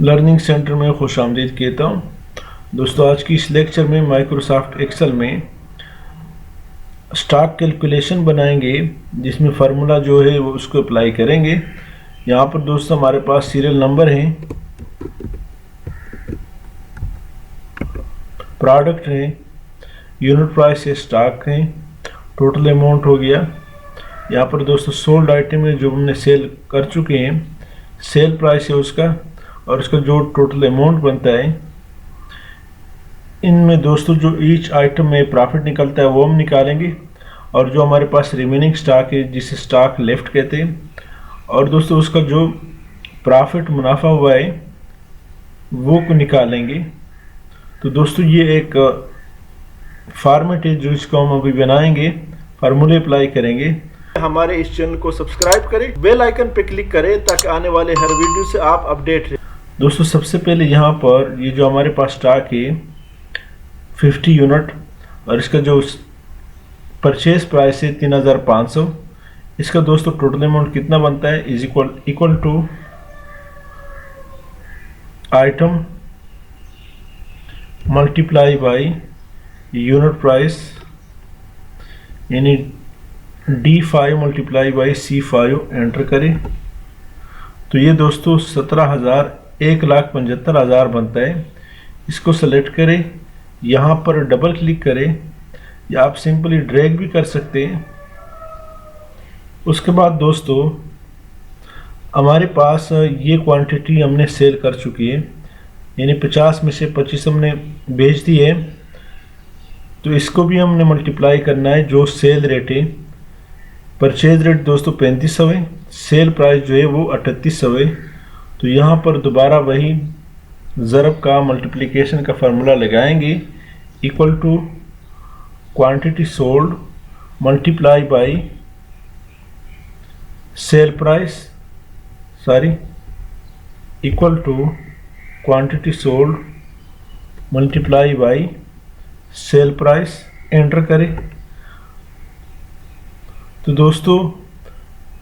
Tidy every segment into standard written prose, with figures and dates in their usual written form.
Learning centre में खुशामदीद कहता हूँ। दोस्तों, आज की इस लेक्चर में माइक्रोसॉफ्ट एक्सेल में स्टॉक कैलकुलेशन बनाएंगे, जिसमें फार्मूला जो है वो उसको अप्लाई करेंगे। यहाँ पर दोस्तों हमारे पास सीरियल नंबर है, प्रोडक्ट है, यूनिट प्राइस है, स्टॉक है, टोटल अमाउंट हो गया। यहाँ पर दोस्तों सोल्ड आइटम है जो हमने सेल कर चुके हैं, सेल प्राइस है उसका, और उसका जो टोटल अमाउंट बनता है। इनमें दोस्तों जो ईच आइटम में प्रॉफिट निकलता है वो हम निकालेंगे, और जो हमारे पास रिमेनिंग स्टॉक है जिसे स्टॉक लेफ्ट कहते हैं, और दोस्तों उसका जो प्रॉफिट मुनाफा हुआ है वो को निकालेंगे। तो दोस्तों ये एक फॉर्मेट है जो इसको हम अभी बनाएंगे, फार्मूले अप्लाई करेंगे। हमारे इस चैनल को सब्सक्राइब करें, बेल आइकन पे क्लिक करें ताकि आने वाले हर वीडियो से आप अपडेट रहें। दोस्तों सबसे पहले यहाँ पर ये जो हमारे पास स्टॉक है 50 यूनिट, और इसका जो परचेज प्राइस है 3500। इसका दोस्तों टोटल अमाउंट कितना बनता है is equal to item multiply by unit price, यानी D5 multiply by C5 enter करें। तो ये दोस्तों 1,75,000 बनता है। इसको सेलेक्ट करें, यहाँ पर डबल क्लिक करें, या आप सिंपली ड्रैग भी कर सकते हैं। उसके बाद दोस्तों हमारे पास ये क्वांटिटी हमने सेल कर चुकी है, यानी 50 में से 25 हमने बेच दी है। तो इसको भी हमने मल्टीप्लाई करना है, जो सेल रेट है। परचेज रेट दोस्तों 3500 है, सेल प्राइस जो है वो 3800 है। तो यहाँ पर दोबारा वही ज़रब का मल्टीप्लिकेशन का फार्मूला लगाएंगे, equal to quantity sold multiply by sale price, equal to quantity sold multiply by sale price, enter करें। तो दोस्तों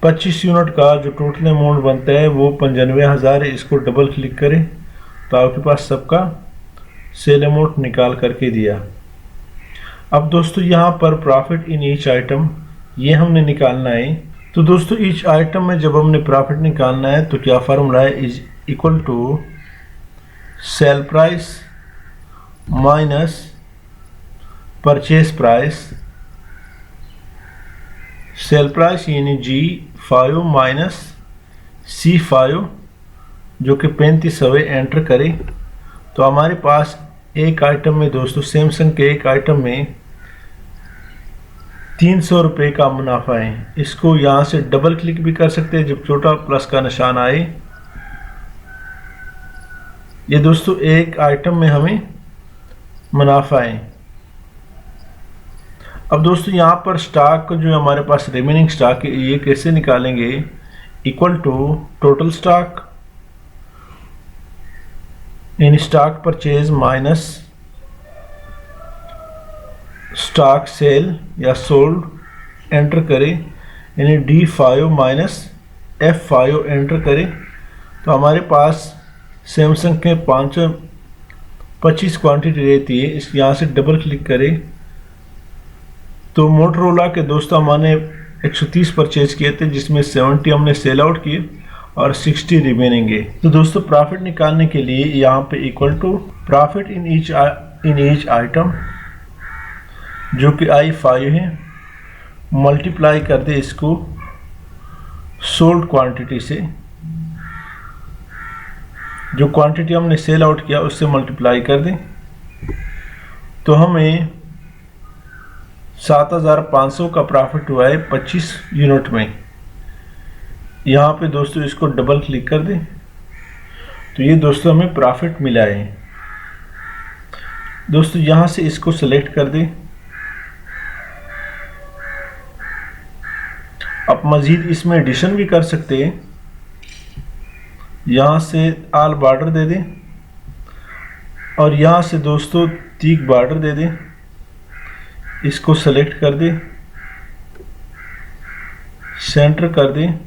25 यूनिट का जो टोटल अमाउंट बनता है वो 95,000 है। इसको डबल क्लिक करें तो आपके पास सबका सेल अमाउंट निकाल करके दिया। अब दोस्तों यहाँ पर प्रॉफिट इन ईच आइटम ये हमने निकालना है। तो दोस्तों ईच आइटम में जब हमने प्रॉफिट निकालना है तो क्या फार्मूला है, is equal to sale price minus purchase price. Sale price यानी G5 माइनस C5 जो कि 3500 है, एंटर करें। तो हमारे पास एक आइटम में दोस्तों सैमसंग के एक आइटम में 300 रुपये का मुनाफा है। इसको यहाँ से डबल क्लिक भी कर सकते हैं जब छोटा प्लस का निशान आए। ये दोस्तों एक आइटम में हमें मुनाफा है। अब दोस्तों यहाँ पर स्टॉक जो हमारे पास रिमेनिंग स्टॉक है ये कैसे निकालेंगे, equal to total stock in stock purchase minus stock sale या सोल्ड, एंटर करें, यानी D5 माइनस F5 एंटर करें। तो हमारे पास सैमसंग के 25 क्वांटिटी रहती है। इस यहाँ से डबल क्लिक करें तो मोटरोला के दोस्तों हमने 130 परचेज किए थे, जिसमें 70 हमने सेल आउट किए और 60 रिमेनिंग है। तो दोस्तों प्रॉफिट निकालने के लिए यहाँ पे equal to profit in each item जो कि I5 है, मल्टीप्लाई कर दे इसको सोल्ड क्वांटिटी से। जो क्वांटिटी हमने सेल आउट किया उससे मल्टीप्लाई कर दें तो हमें 7,500 का प्रॉफिट हुआ है 25 यूनिट में। यहाँ पे दोस्तों इसको डबल क्लिक कर दें तो ये दोस्तों हमें प्रॉफिट मिला है। दोस्तों यहाँ से इसको सेलेक्ट कर दें। आप मज़ीद इसमें एडिशन भी कर सकते हैं, यहाँ से आल बॉर्डर दे दें और यहाँ से दोस्तों तीक बॉर्डर दे दें। इसको सेलेक्ट कर दें, सेंटर कर दें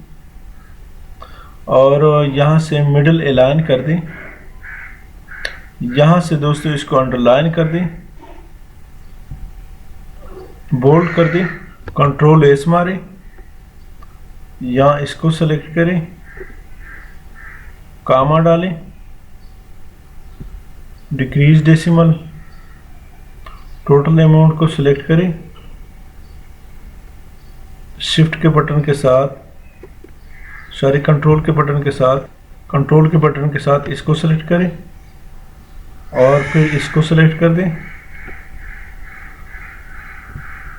और यहाँ से मिडिल अलाइन कर दें। यहाँ से दोस्तों इसको अंडरलाइन कर दें, बोल्ड कर दें, कंट्रोल एस मारें, यहाँ इसको सेलेक्ट करें, कामा डालें, डिक्रीज डेसिमल, टोटल अमाउंट को सिलेक्ट करें, शिफ्ट के बटन के साथ, सॉरी कंट्रोल के बटन के साथ इसको सेलेक्ट करें और फिर इसको सेलेक्ट कर दें,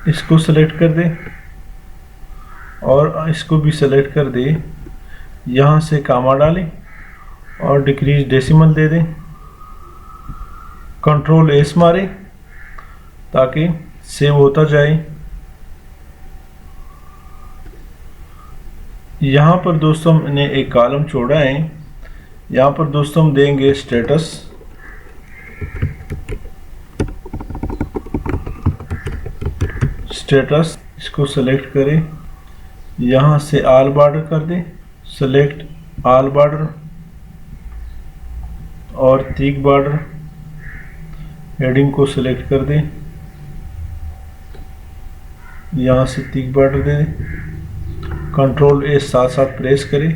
इसको सेलेक्ट कर दें और इसको भी सेलेक्ट कर दें। यहाँ से कामा डालें और डिक्रीज डेसिमल दे दें, कंट्रोल एस मारें ताकि सेव होता जाए। यहाँ पर दोस्तों हमने एक कॉलम छोड़ा है, यहाँ पर दोस्तों हम देंगे स्टेटस, इसको सेलेक्ट करें, यहाँ से ऑल बॉर्डर कर दें, सेलेक्ट ऑल बॉर्डर और थिक बॉर्डर, हेडिंग को सेलेक्ट कर दें, यहाँ से थिक बॉर्डर दे दें, कंट्रोल ए साथ साथ प्रेस करें।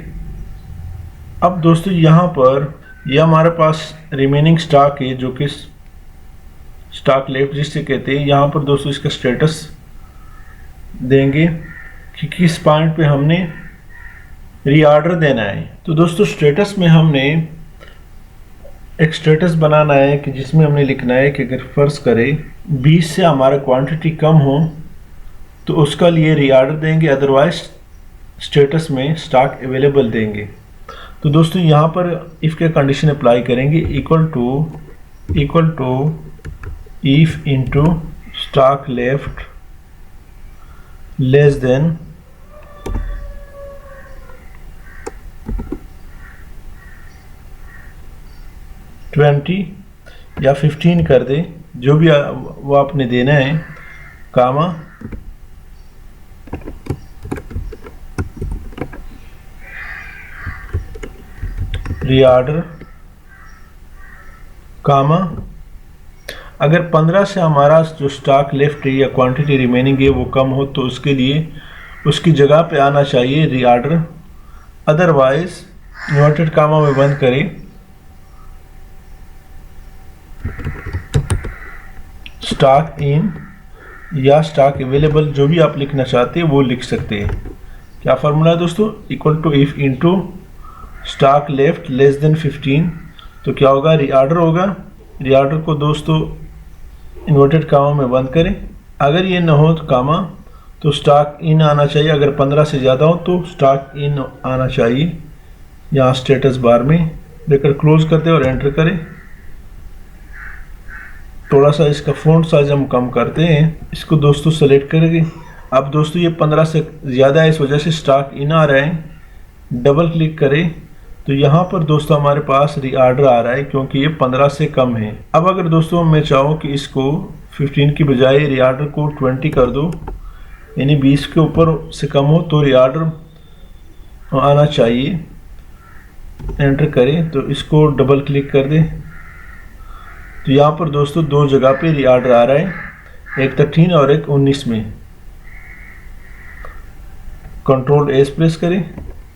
अब दोस्तों यहाँ पर यह हमारे पास रिमेनिंग स्टॉक है जो कि स्टॉक लेफ्ट जिसे कहते हैं। यहाँ पर दोस्तों इसका स्टेटस देंगे कि किस पॉइंट पे हमने रीऑर्डर देना है। तो दोस्तों स्टेटस में हमने एक स्टेटस बनाना है कि जिसमें हमने लिखना है कि अगर फर्ज करें 20 से हमारा क्वांटिटी कम हो तो उसका लिए रीऑर्डर देंगे, अदरवाइज स्टेटस में स्टॉक अवेलेबल देंगे। तो दोस्तों यहाँ पर इफ़ के कंडीशन अप्लाई करेंगे, equal to if into stock left less than twenty या 15 कर दे, जो भी वो आपने देना है, कामा रीऑर्डर, कामा अगर 15 से हमारा जो स्टॉक लेफ्ट है या क्वांटिटी रिमेनिंग है वो कम हो तो उसके लिए उसकी जगह पे आना चाहिए रीऑर्डर, अदरवाइज इन्वर्टेड कामा में बंद करें, स्टॉक इन या स्टॉक अवेलेबल, जो भी आप लिखना चाहते हैं वो लिख सकते हैं। क्या फार्मूला है दोस्तों, equal to if into stock left less than 15, तो क्या होगा, रीऑर्डर होगा। रीऑर्डर को दोस्तों इन्वर्टेड कामा में बंद करें, अगर ये न हो तो कामा तो स्टॉक इन आना चाहिए, अगर 15 से ज़्यादा हो तो स्टॉक इन आना चाहिए। यहाँ स्टेटस बार में लेकर क्लोज करते और एंटर करें। थोड़ा सा इसका फ़ॉन्ट साइज हम कम करते हैं, इसको दोस्तों सेलेक्ट करेंगे। अब दोस्तों ये 15 से ज़्यादा है, इस वजह से स्टॉक इन आ रहा है। डबल क्लिक करें तो यहाँ पर दोस्तों हमारे पास रीऑर्डर आ रहा है क्योंकि ये 15 से कम है। अब अगर दोस्तों मैं चाहूँ कि इसको 15 की बजाय रीऑर्डर को 20 कर दो, यानी 20 के ऊपर से कम हो तो रीऑर्डर आना चाहिए, एंटर करें तो इसको डबल क्लिक कर दें तो यहाँ पर दोस्तों दो जगह पे रीऑर्डर आ रहा है, एक 13 और एक 19 में। कंट्रोल एस प्रेस करें।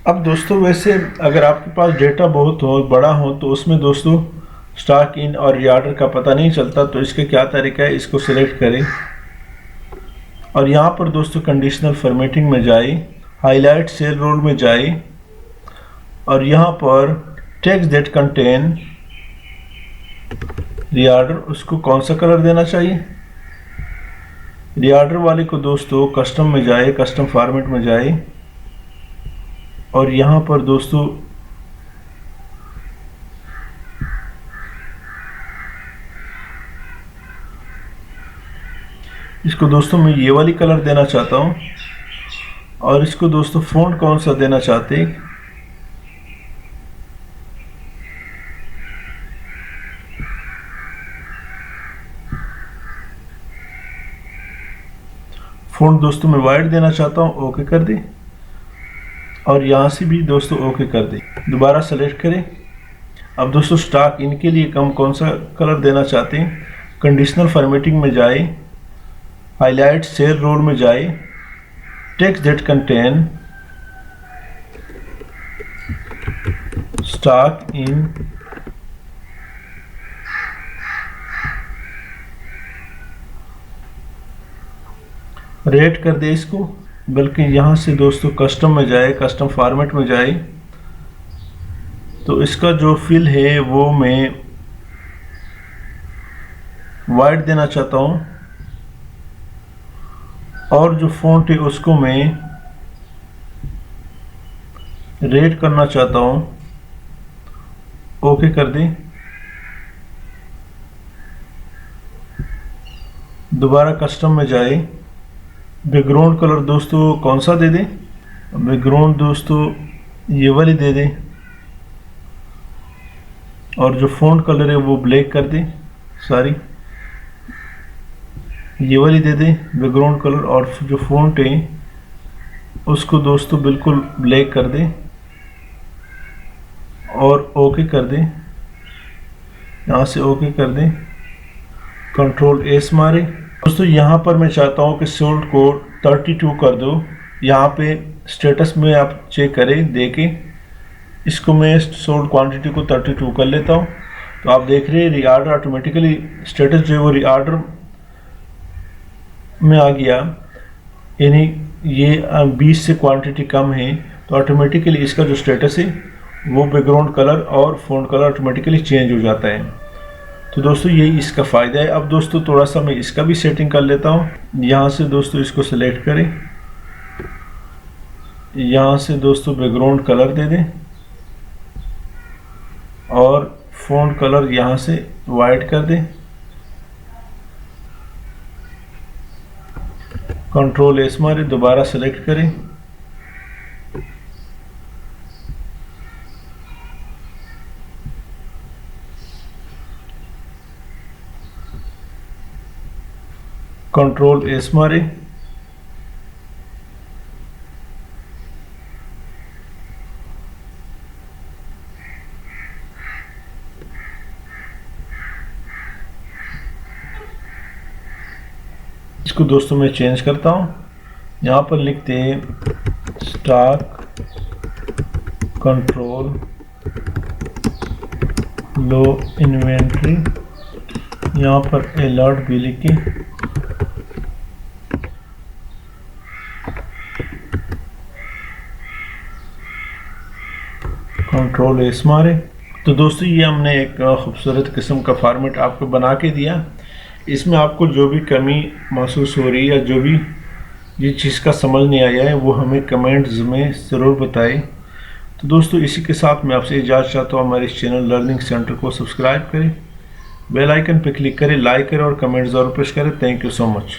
अब दोस्तों वैसे अगर आपके पास डेटा बहुत हो बड़ा हो तो उसमें दोस्तों स्टॉक इन और रीऑर्डर का पता नहीं चलता, तो इसके क्या तरीका है, इसको सिलेक्ट करें और यहाँ पर दोस्तों कंडीशनल फॉर्मेटिंग में जाए, हाईलाइट सेल रोल में जाए और यहाँ पर टेक्स्ट दैट कंटेन रीऑर्डर, उसको कौन सा कलर देना चाहिए। रीऑर्डर वाले को दोस्तों कस्टम में जाए, कस्टम फॉर्मेट में जाए और यहाँ पर दोस्तों इसको दोस्तों मैं ये वाली कलर देना चाहता हूँ और इसको दोस्तों फ़ॉन्ट कौन सा देना चाहते हैं, फ़ॉन्ट दोस्तों मैं वाइट देना चाहता हूँ, ओके कर दें और यहाँ से भी दोस्तों ओके कर दें। दोबारा सेलेक्ट करें। अब दोस्तों स्टॉक इनके लिए हम कौन सा कलर देना चाहते हैं, कंडीशनल फॉर्मेटिंग में जाए, हाईलाइट सेल रोल में जाए, text that contain stock in rate कर दे इसको, बल्कि यहाँ से दोस्तों कस्टम में जाए, कस्टम फॉर्मेट में जाए, तो इसका जो फिल है वो मैं वाइट देना चाहता हूँ और जो फॉन्ट है उसको मैं रेड करना चाहता हूँ। ओके कर दें। दोबारा कस्टम में जाए, बैकग्राउंड कलर दोस्तों कौन सा दे दें, बैकग्राउंड दोस्तों ये वाली दे दें और जो फॉन्ट कलर है वो ब्लैक कर दें, सॉरी ये वाली दे दें बैकग्राउंड कलर, और जो फॉन्ट है उसको दोस्तों बिल्कुल ब्लैक कर दें और ओके कर दें। यहाँ से ओके कर दें, कंट्रोल एस मारे। दोस्तों यहाँ पर मैं चाहता हूँ कि सोल्ड को 32 कर दो। यहाँ पे स्टेटस में आप चेक करें, देखें, इसको मैं सोल्ड क्वांटिटी को 32 कर लेता हूँ। तो आप देख रहे हैं रीऑर्डर ऑटोमेटिकली स्टेटस जो है वो रीऑर्डर में आ गया, यानी ये 20 से क्वांटिटी कम है तो ऑटोमेटिकली इसका जो स्टेटस है वो बैकग्राउंड कलर और फ़ॉन्ट कलर ऑटोमेटिकली चेंज हो जाता है। तो दोस्तों यही इसका फ़ायदा है। अब दोस्तों थोड़ा सा मैं इसका भी सेटिंग कर लेता हूँ। यहाँ से दोस्तों इसको सिलेक्ट करें, यहाँ से दोस्तों बैकग्राउंड कलर दे दें और फ़ॉन्ट कलर यहाँ से वाइट कर दें, कंट्रोल एस मारे, दोबारा सेलेक्ट करें, कंट्रोल एस मारे, इसको दोस्तों मैं चेंज करता हूँ। यहाँ पर लिखते हैं स्टॉक कंट्रोल लो इन्वेंट्री, यहाँ पर अलर्ट भी लिखे, कंट्रोल एस मारे। तो दोस्तों ये हमने एक खूबसूरत किस्म का फॉर्मेट आपको बना के दिया। इसमें आपको जो भी कमी महसूस हो रही है या जो भी ये चीज़ का समझ नहीं आया है वो हमें कमेंट्स में ज़रूर बताएं। तो दोस्तों इसी के साथ मैं आपसे इजाज़त चाहता हूँ। हमारे इस चैनल लर्निंग सेंटर को सब्सक्राइब करें, बेल आइकन पर क्लिक करें, लाइक करें और कमेंट ज़रूर पेश करें। Thank you so much.